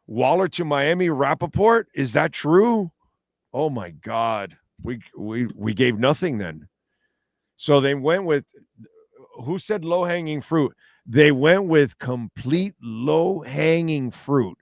Waller to Miami, Rappaport. Is that true? Oh my God. We gave nothing then. So they went with who said low hanging fruit? They went with complete low hanging fruit.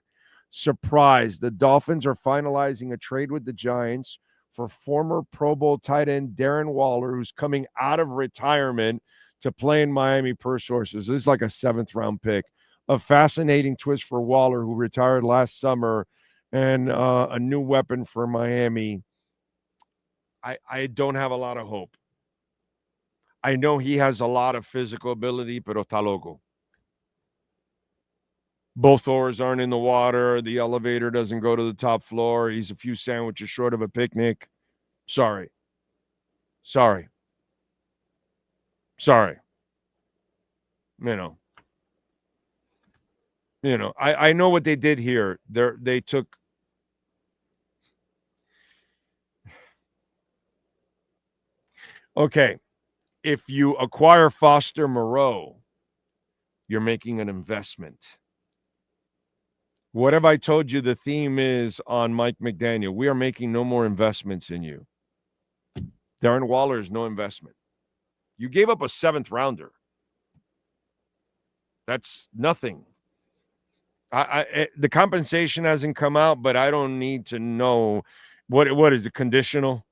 Surprise. The Dolphins are finalizing a trade with the Giants for former Pro Bowl tight end Darren Waller, who's coming out of retirement to play in Miami per sources. This is like a 7th-round pick. A fascinating twist for Waller, who retired last summer, and a new weapon for Miami. I don't have a lot of hope. I know he has a lot of physical ability, pero está loco. Both oars aren't in the water. The elevator doesn't go to the top floor. He's a few sandwiches short of a picnic. Sorry. Sorry. Sorry. You know. I know what they did here. They took okay. If you acquire Foster Moreau, you're making an investment. What have I told you the theme is on Mike McDaniel? We are making no more investments in you. Darren Waller is no investment. You gave up a 7th-rounder. That's nothing. The compensation hasn't come out, but I don't need to know what is it, conditional?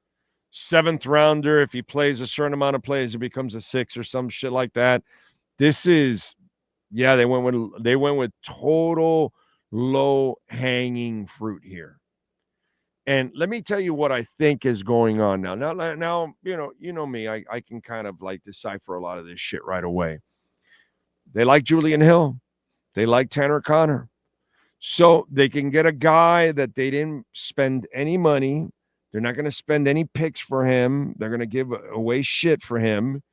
7th-rounder, if he plays a certain amount of plays, it becomes a 6 or some shit like that. This is, yeah, they went with total low-hanging fruit here. And let me tell you what I think is going on now. Now, you know me, I can kind of like decipher a lot of this shit right away. They like Julian Hill. They like Tanner Connor. So they can get a guy that they didn't spend any money. They're not going to spend any picks for him. They're going to give away shit for him.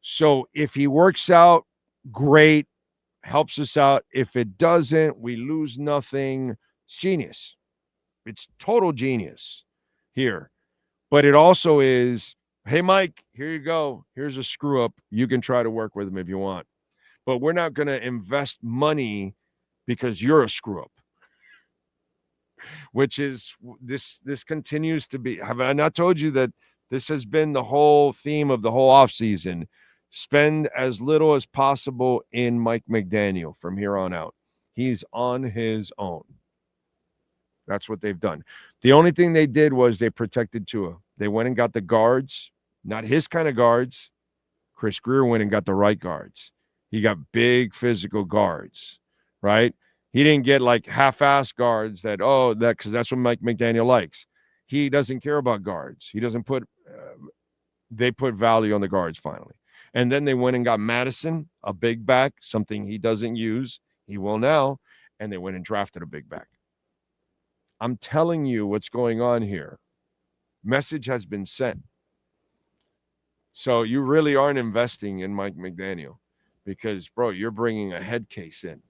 So if he works out, great, helps us out. If it doesn't, we lose nothing. It's genius. It's total genius here. But it also is, hey, Mike, here you go. Here's a screw up. You can try to work with him if you want. But we're not going to invest money because you're a screw up. Which is this continues to be. Have I not told you that this has been the whole theme of the whole offseason? Spend as little as possible in Mike McDaniel from here on out. He's on his own. That's what they've done. The only thing they did was they protected Tua. They went and got the guards, not his kind of guards. Chris Greer went and got the right guards. He got big physical guards, right? He didn't get like half-ass guards because that's what Mike McDaniel likes. He doesn't care about guards. He doesn't they put value on the guards finally. And then they went and got Madison, a big back, something he doesn't use. He will now. And they went and drafted a big back. I'm telling you what's going on here. Message has been sent. So you really aren't investing in Mike McDaniel because, bro, you're bringing a head case in.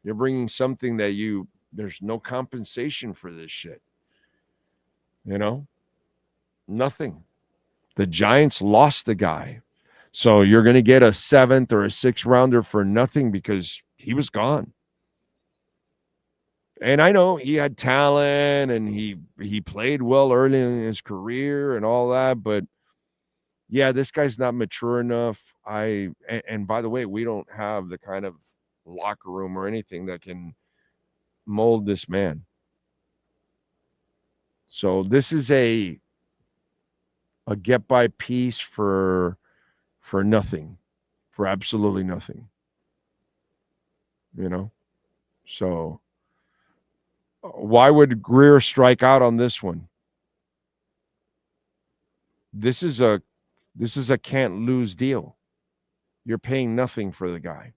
You're bringing something that there's no compensation for this shit. Nothing. The Giants lost the guy. So you're going to get a 7th or a 6th-rounder for nothing because he was gone. And I know he had talent and he played well early in his career and all that, but yeah, this guy's not mature enough. And by the way, we don't have the kind of locker room or anything that can mold this man. So this is a get by piece for nothing, for absolutely nothing. So why would Greer strike out on this one? This is a can't lose deal. You're paying nothing for the guy.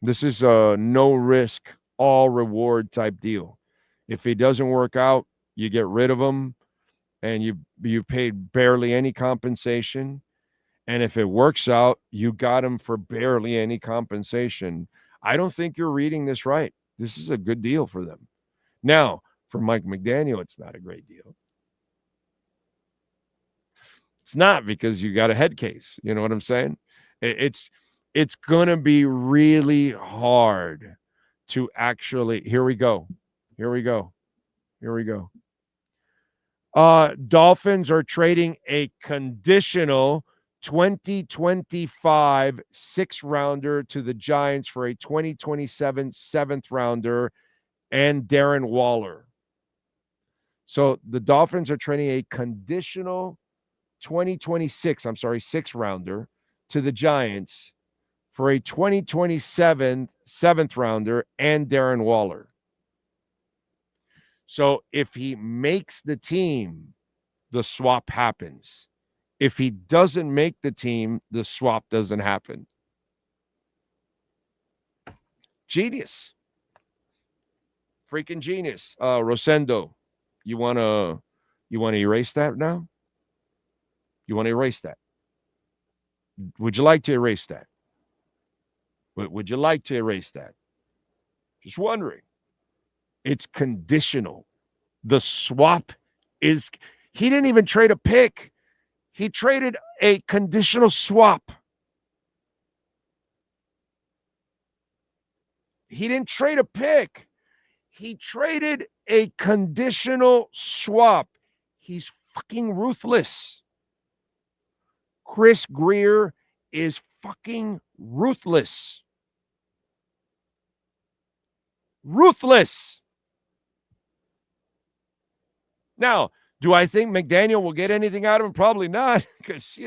This is a no risk, all reward type deal. If he doesn't work out, you get rid of him and you paid barely any compensation. And if it works out, you got him for barely any compensation. I don't think you're reading this right. This is a good deal for them. Now, for Mike McDaniel, it's not a great deal. It's not because you got a head case. You know what I'm saying? It's going to be really hard to actually, here we go. Dolphins are trading a conditional 2025 sixth rounder to the Giants for a 2027 seventh rounder and Darren Waller. So the Dolphins are trading a conditional 2026, sixth rounder to the Giants for a 2027 seventh rounder and Darren Waller. So if he makes the team, the swap happens. If he doesn't make the team, the swap doesn't happen. Genius. Freaking genius. Rosendo, you wanna erase that now? You want to erase that? Would you like to erase that? Would you like to erase that? Just wondering. It's conditional. The swap is, he didn't even trade a pick. He traded a conditional swap. He didn't trade a pick. He traded a conditional swap. He's fucking ruthless. Chris Grier is fucking ruthless. Ruthless. Now, do I think McDaniel will get anything out of him? Probably not, because,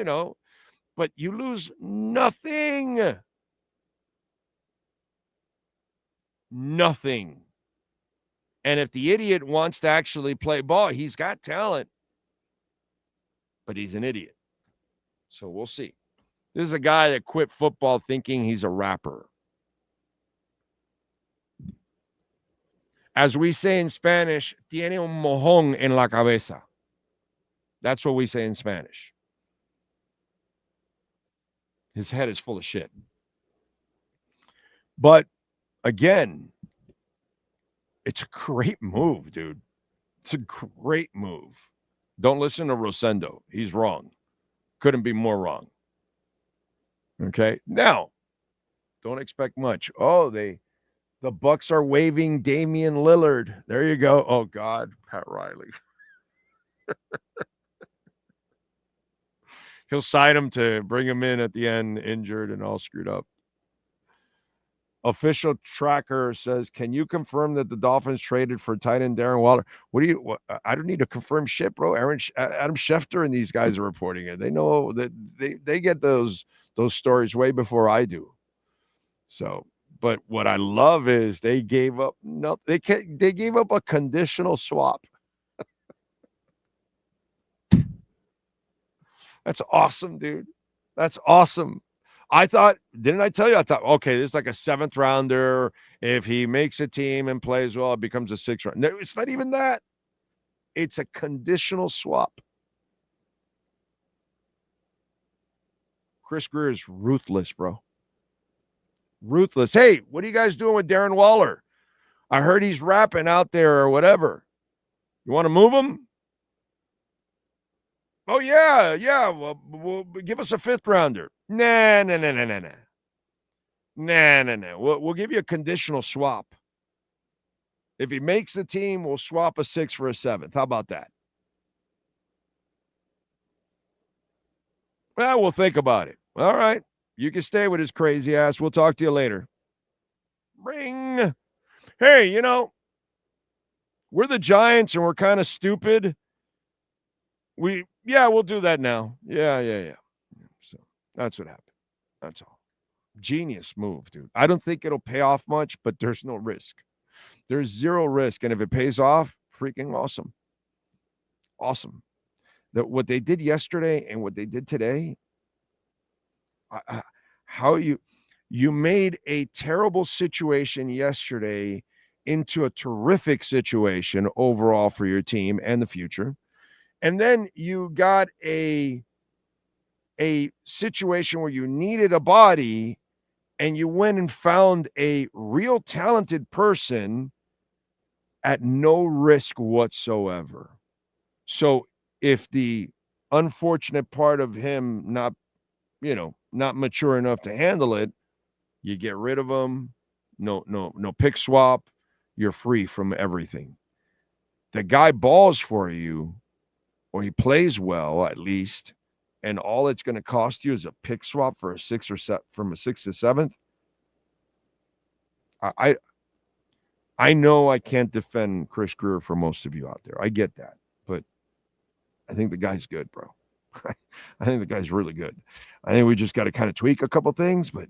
but you lose nothing. Nothing. And if the idiot wants to actually play ball, he's got talent, but he's an idiot. So we'll see. This is a guy that quit football thinking he's a rapper. As we say in Spanish, tiene un mojón en la cabeza. That's what we say in Spanish. His head is full of shit. But again, it's a great move, dude. It's a great move. Don't listen to Rosendo. He's wrong. Couldn't be more wrong. Okay. Now, don't expect much. Oh, the Bucks are waving Damian Lillard. There you go. Oh, God, Pat Riley. He'll sign him to bring him in at the end, injured and all screwed up. Official tracker says, can you confirm that the Dolphins traded for tight end Darren Waller? I don't need to confirm shit, bro. Adam Schefter and these guys are reporting it. They know that they get those stories way before I do. So, but what I love is they gave up they gave up a conditional swap. That's awesome, dude. That's awesome. I thought, didn't I tell you? I thought, okay, this is like a seventh rounder. If he makes a team and plays well, it becomes a sixth round. No, it's not even that. It's a conditional swap. Chris Grier is ruthless, bro. Ruthless. Hey, what are you guys doing with Darren Waller? I heard he's rapping out there or whatever. You want to move him? Oh, yeah. Well, give us a fifth rounder. Nah. We'll give you a conditional swap. If he makes the team, we'll swap a sixth for a seventh. How about that? Well, we'll think about it. All right. You can stay with his crazy ass. We'll talk to you later. Ring. Hey, we're the Giants and we're kind of stupid. We'll do that now. Yeah. So that's what happened. That's all. Genius move, dude. I don't think it'll pay off much, but there's no risk. There's zero risk. And if it pays off, freaking awesome. Awesome. What they did yesterday and what they did today, how you made a terrible situation yesterday into a terrific situation overall for your team and the future. And then you got a situation where you needed a body and you went and found a real talented person at no risk whatsoever. So if the unfortunate part of him not mature enough to handle it, you get rid of him. no pick swap. You're free from everything. The guy balls for you, or he plays well at least, and all it's going to cost you is a pick swap for a from a 6th to 7th. I know I can't defend Chris Greer for most of you out there. I get that, but I think the guy's good, bro. I think the guy's really good. I think we just got to kind of tweak a couple things, but